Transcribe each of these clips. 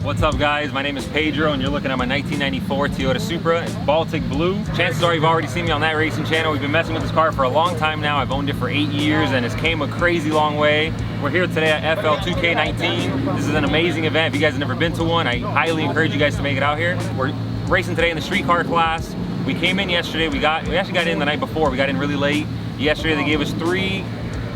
What's up guys, my name is Pedro and you're looking at my 1994 Toyota Supra. It's Baltic Blue. Chances are you've already seen me on that racing channel. We've been messing with this car for a long time now. I've owned it for 8 years and it's came a crazy long way. We're here today at FL 2K19. This is an amazing event. If you guys have never been to one, I highly encourage you guys to make it out here. We're racing today in the street car class. We came in yesterday, we actually got in the night before. We got in really late. Yesterday they gave us 3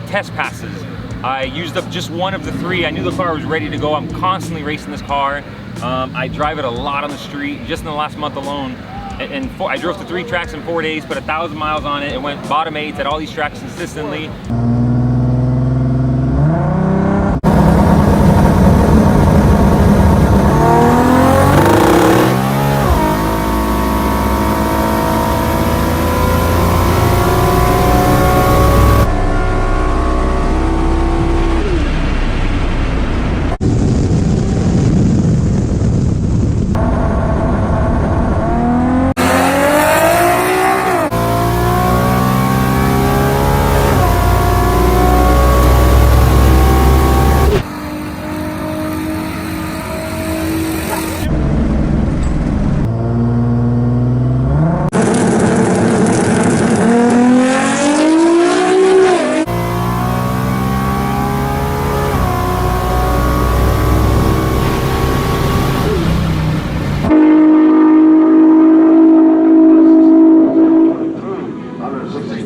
test passes. I used up just one of the 3. I knew the car was ready to go. I'm constantly racing this car. I drive it a lot on the street. Just in the last month alone, I drove to 3 tracks in 4 days, put 1,000 miles on it. It went bottom 8s at all these tracks consistently.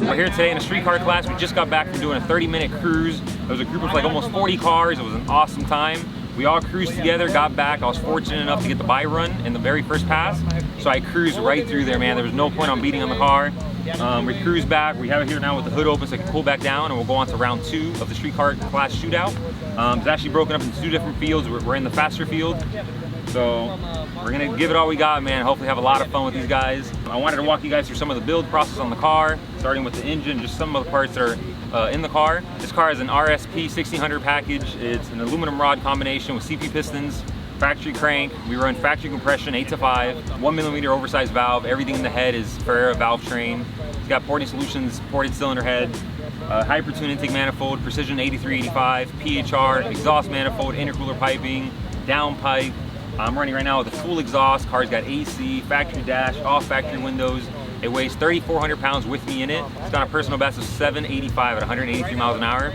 We're here today in a street car class. We just got back from doing a 30-minute cruise. There was a group of like almost 40 cars. It was an awesome time. We all cruised together, got back. I was fortunate enough to get the buy run in the very first pass. So I cruised right through there, man. There was no point on beating on the car. We cruised back. We have it here now with the hood open so I can pull back down and we'll go on to round 2 of the street car class shootout. It's actually broken up into 2 different fields. We're in the faster field. So we're gonna give it all we got, man. Hopefully have a lot of fun with these guys. I wanted to walk you guys through some of the build process on the car, starting with the engine, just some of the parts that are in the car. This car is an RSP 1600 package. It's an aluminum rod combination with CP pistons, factory crank. We run factory compression 8 to 5, 1mm oversized valve. Everything in the head is Ferrera valve train. It's got porting solutions, ported cylinder head, hyper-tune intake manifold, precision 8385, PHR, exhaust manifold, intercooler piping, downpipe. I'm running right now with a full exhaust. Car's got AC, factory dash, off factory windows. It weighs 3,400 pounds with me in it. It's got a personal best of 785 at 183 miles an hour.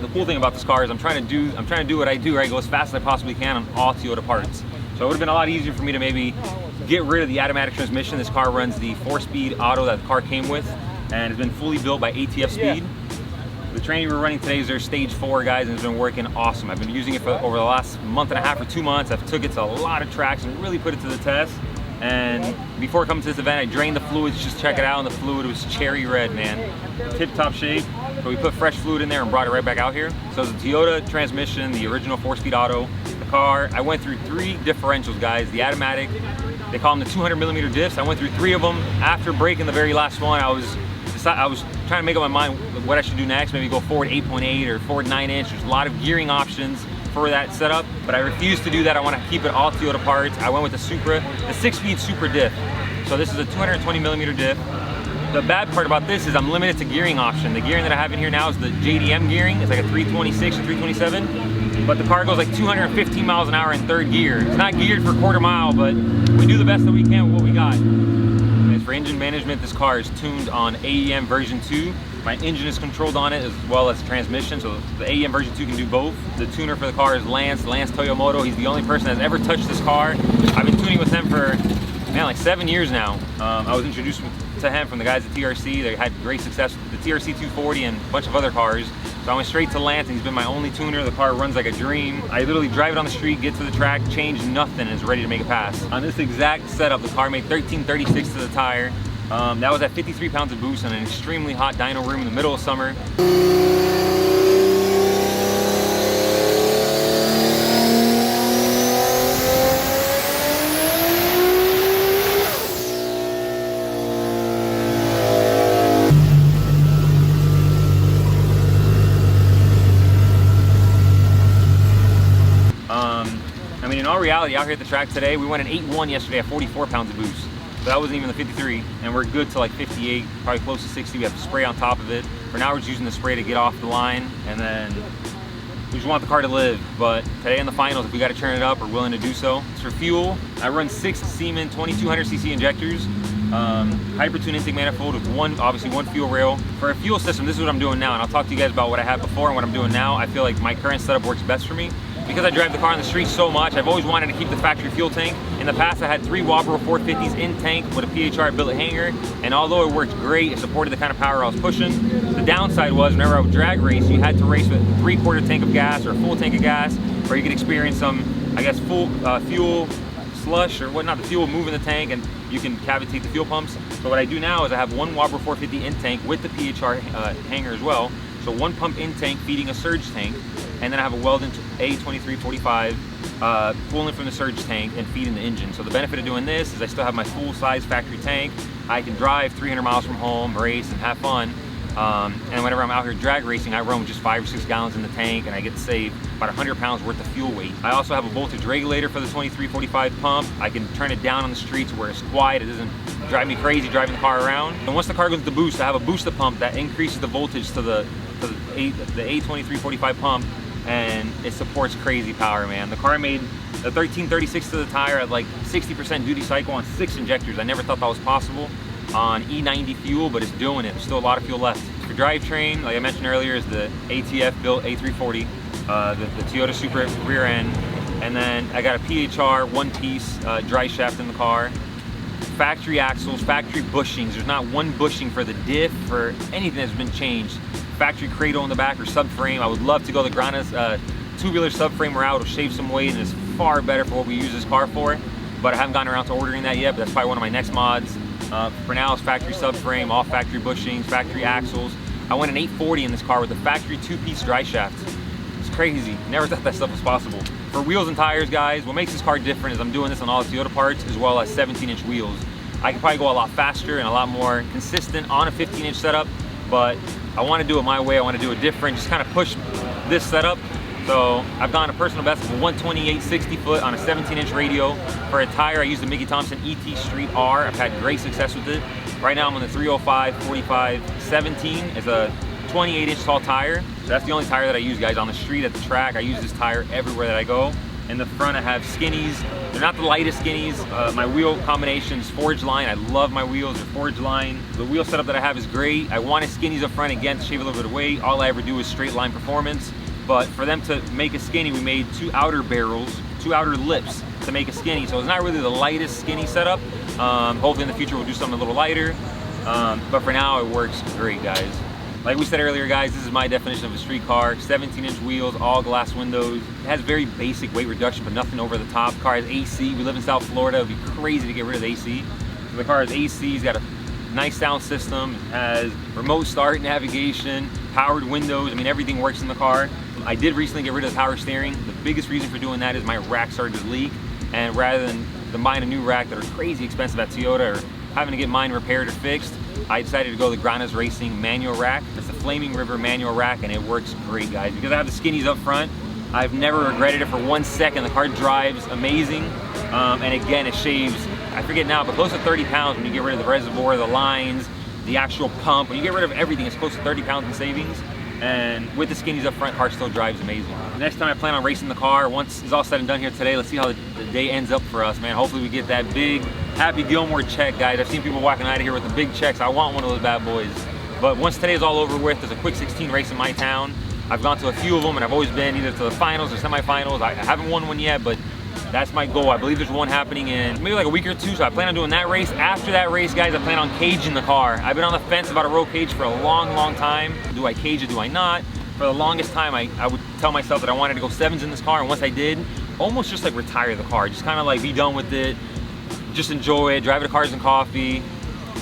The cool thing about this car is I'm trying to do what I do, right? Go as fast as I possibly can on all Toyota parts. So it would have been a lot easier for me to maybe get rid of the automatic transmission. This car runs the 4-speed auto that the car came with and has been fully built by ATF Speed. The training we're running today is their stage 4, guys, and it's been working awesome. I've been using it for over the last month and a half or 2 months. I've took it to a lot of tracks and really put it to the test. And before coming to this event, I drained the fluids, just check it out, and the fluid was cherry red, man. Tip-top shape. So we put fresh fluid in there and brought it right back out here. So it's a Toyota transmission, the original 4-speed auto. Car. I went through 3 differentials, guys. The automatic, they call them the 200mm diffs. I went through 3 of them. After breaking the very last one, I was trying to make up my mind what I should do next. Maybe go forward 8.8 or forward 9-inch. There's a lot of gearing options for that setup, but I refused to do that. I want to keep it all Toyota parts. I went with the Supra, the 6-speed Supra diff. So this is a 220mm diff. The bad part about this is I'm limited to gearing option. The gearing that I have in here now is the JDM gearing. It's like a 326 or 327, but the car goes like 215 miles an hour in 3rd gear. It's not geared for 1/4 mile, but we do the best that we can with what we got. As for engine management, this car is tuned on AEM version 2. My engine is controlled on it as well as transmission, so the AEM version 2 can do both. The tuner for the car is Lance Toyomoto. He's the only person that's ever touched this car. I've been tuning with him for, man, like 7 years now. I was introduced to him from the guys at TRC. They had great success with the TRC 240 and a bunch of other cars. So I went straight to Lance and he's been my only tuner. The car runs like a dream. I literally drive it on the street, get to the track, change nothing, and it's ready to make a pass. On this exact setup, the car made 1336 to the tire. That was at 53 pounds of boost in an extremely hot dyno room in the middle of summer. reality, out here at the track today, we went an 8.1 yesterday at 44 pounds of boost. So that wasn't even the 53, and we're good to like 58, probably close to 60. We have the spray on top of it. For now, we're just using the spray to get off the line, and then we just want the car to live. But today in the finals, if we got to turn it up, we're willing to do so. As for fuel, I run 6 Siemens 2200cc injectors, Hypertune intake manifold with obviously one fuel rail. For a fuel system, this is what I'm doing now, and I'll talk to you guys about what I had before and what I'm doing now. I feel like my current setup works best for me. Because I drive the car on the street so much, I've always wanted to keep the factory fuel tank. In the past, I had 3 Wabro 450s in tank with a PHR billet hanger, and although it worked great, it supported the kind of power I was pushing. The downside was, whenever I would drag race, you had to race with a 3/4 tank of gas or a full tank of gas, where you could experience some, I guess, full fuel slush or whatnot. The fuel move in the tank, and you can cavitate the fuel pumps. So what I do now is I have 1 Wabro 450 in tank with the PHR hanger as well. So 1 pump in tank feeding a surge tank, and then I have a Weldon A340 pulling from the surge tank and feeding the engine. So the benefit of doing this is I still have my full size factory tank. I can drive 300 miles from home, race, and have fun. And whenever I'm out here drag racing, I run with just 5 or 6 gallons in the tank, and I get to save about 100 pounds worth of fuel weight. I also have a voltage regulator for the 2345 pump. I can turn it down on the streets where it's quiet. It doesn't drive me crazy driving the car around. And once the car goes to boost, I have a booster pump that increases the voltage to the A2345 pump, and it supports crazy power, man. The car made a 1336 to the tire at like 60% duty cycle on 6 injectors. I never thought that was possible on E90 fuel, but it's doing it. There's still a lot of fuel left. For drivetrain, like I mentioned earlier, is the ATF built A340, the Toyota Supra rear end, and then I got a PHR one-piece dry shaft in the car. Factory axles, factory bushings. There's not one bushing for the diff or anything that's been changed. Factory cradle in the back or subframe. I would love to go the Grana's two-wheeler subframe route. It'll shave some weight and is far better for what we use this car for, but I haven't gotten around to ordering that yet, but that's probably one of my next mods. For now, it's factory subframe, all factory bushings, factory axles. I went an 840 in this car with a factory 2-piece dry shaft. It's crazy. Never thought that stuff was possible. For wheels and tires, guys, what makes this car different is I'm doing this on all the Toyota parts as well as 17-inch wheels. I can probably go a lot faster and a lot more consistent on a 15-inch setup, but I want to do it my way. I want to do it different, just kind of push this setup. So I've gone a personal best of a 128 60-foot on a 17-inch radio. For a tire, I used the Mickey Thompson ET Street R. I've had great success with it. Right now I'm on the 305 45 17. It's a 28-inch tall tire. So that's the only tire that I use, guys. On the street, at the track, I use this tire everywhere that I go. In the front, I have skinnies. They're not the lightest skinnies. My wheel combination is Forge Line. I love my wheels. They're Forge Line. The wheel setup that I have is great. I wanted skinnies up front, again, to shave a little bit of weight. All I ever do is straight line performance. But for them to make a skinny, we made 2 outer barrels, 2 outer lips to make a skinny. So it's not really the lightest skinny setup. Hopefully in the future we'll do something a little lighter. But for now, it works great, guys. Like we said earlier, guys, this is my definition of a street car. 17-inch wheels, all glass windows. It has very basic weight reduction, but nothing over the top. The car has AC. We live in South Florida. It would be crazy to get rid of the AC. So the car has AC. It's got a nice sound system. It has remote start, navigation, powered windows. I mean, everything works in the car. I did recently get rid of the power steering. The biggest reason for doing that is my rack started to leak. And rather than buying a new rack that are crazy expensive at Toyota or having to get mine repaired or fixed, I decided to go the Grana's Racing manual rack. It's the Flaming River manual rack, and it works great, guys. Because I have the skinnies up front, I've never regretted it for 1 second. The car drives amazing. And again, it shaves, I forget now, but close to 30 pounds when you get rid of the reservoir, the lines, the actual pump. When you get rid of everything, it's close to 30 pounds in savings. And with the skinnies up front, car still drives amazing. Next time I plan on racing the car, once it's all said and done here today, let's see how the day ends up for us, man. Hopefully we get that big Happy Gilmore check, guys. I've seen people walking out of here with the big checks. I want one of those bad boys. But once today's all over with, there's a quick 16 race in my town. I've gone to a few of them, and I've always been either to the finals or semifinals. I haven't won one yet, but that's my goal. I believe there's one happening in maybe like a week or 2, so I plan on doing that race. After that race, guys, I plan on caging the car. I've been on the fence about a roll cage for a long, long time. Do I cage it, do I not? For the longest time, I would tell myself that I wanted to go 7s in this car, and once I did, almost just like retire the car. Just kind of like be done with it, just enjoy it, drive it to Cars and Coffee,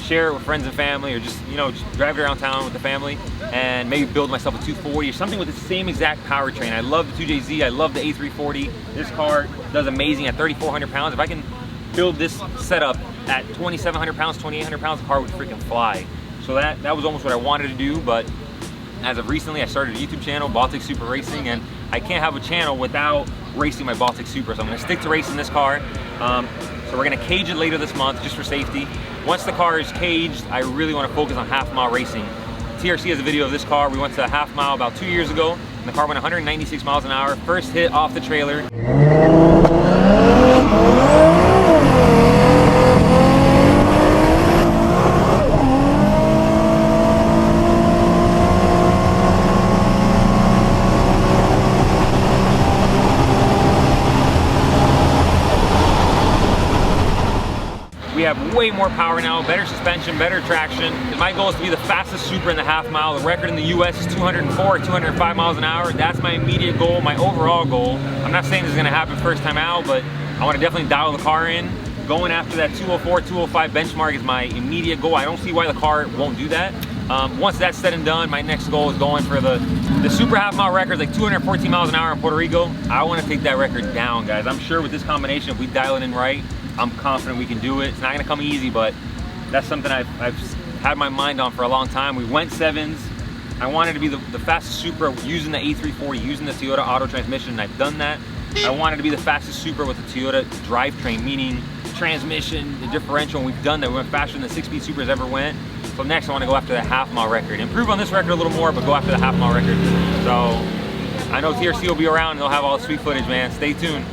share it with friends and family, or just, you know, just drive it around town with the family, and maybe build myself a 240 or something with the same exact powertrain. I love the 2JZ, I love the A340. This car does amazing at 3,400 pounds. If I can build this setup at 2,700 pounds, 2,800 pounds, the car would freaking fly. So that was almost what I wanted to do, but as of recently, I started a YouTube channel, Baltic Supra Racing, and I can't have a channel without racing my Baltic Supra. So I'm gonna stick to racing this car. So we're gonna cage it later this month just for safety. Once the car is caged, I really wanna focus on half-mile racing. TRC has a video of this car. We went to a half mile about 2 years ago, and the car went 196 miles an hour. First hit off the trailer. We have way more power now, better suspension, better traction. My goal is to be the fastest Supra in the half mile. The record in the US is 204, 205 miles an hour. That's my immediate goal, my overall goal. I'm not saying this is gonna happen first time out, but I wanna definitely dial the car in. Going after that 204, 205 benchmark is my immediate goal. I don't see why the car won't do that. Once that's said and done, my next goal is going for the Supra half mile record, like 214 miles an hour in Puerto Rico. I wanna take that record down, guys. I'm sure with this combination, if we dial it in right, I'm confident we can do it. It's not gonna come easy, but that's something I've had my mind on for a long time. We went 7s. I wanted to be the fastest Supra using the A340, using the Toyota auto transmission, and I've done that. I wanted to be the fastest Supra with the Toyota drivetrain, meaning transmission, the differential, and we've done that. We went faster than the 6-speed Supras ever went. So next I wanna go after the half mile record. Improve on this record a little more, but go after the half mile record. So I know TRC will be around and they'll have all the sweet footage, man. Stay tuned.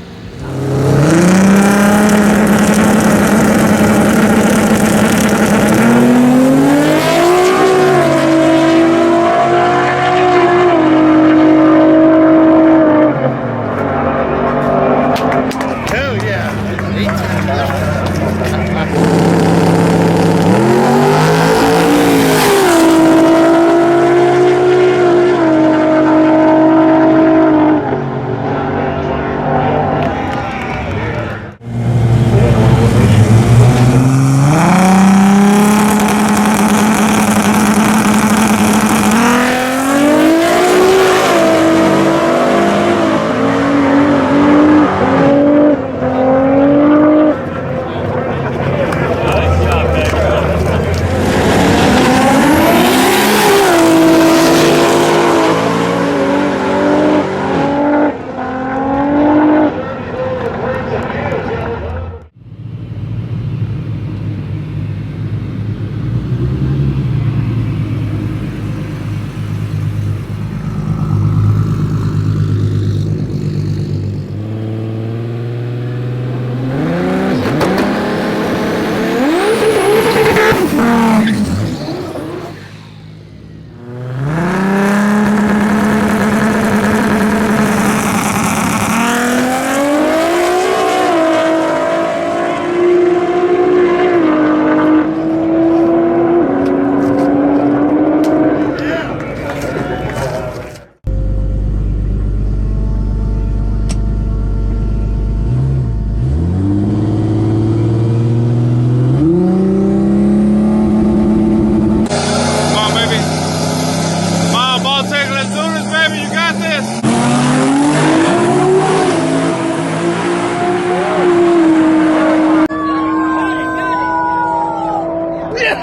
Yeah!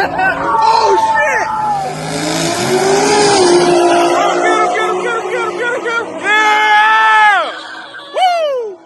Woo!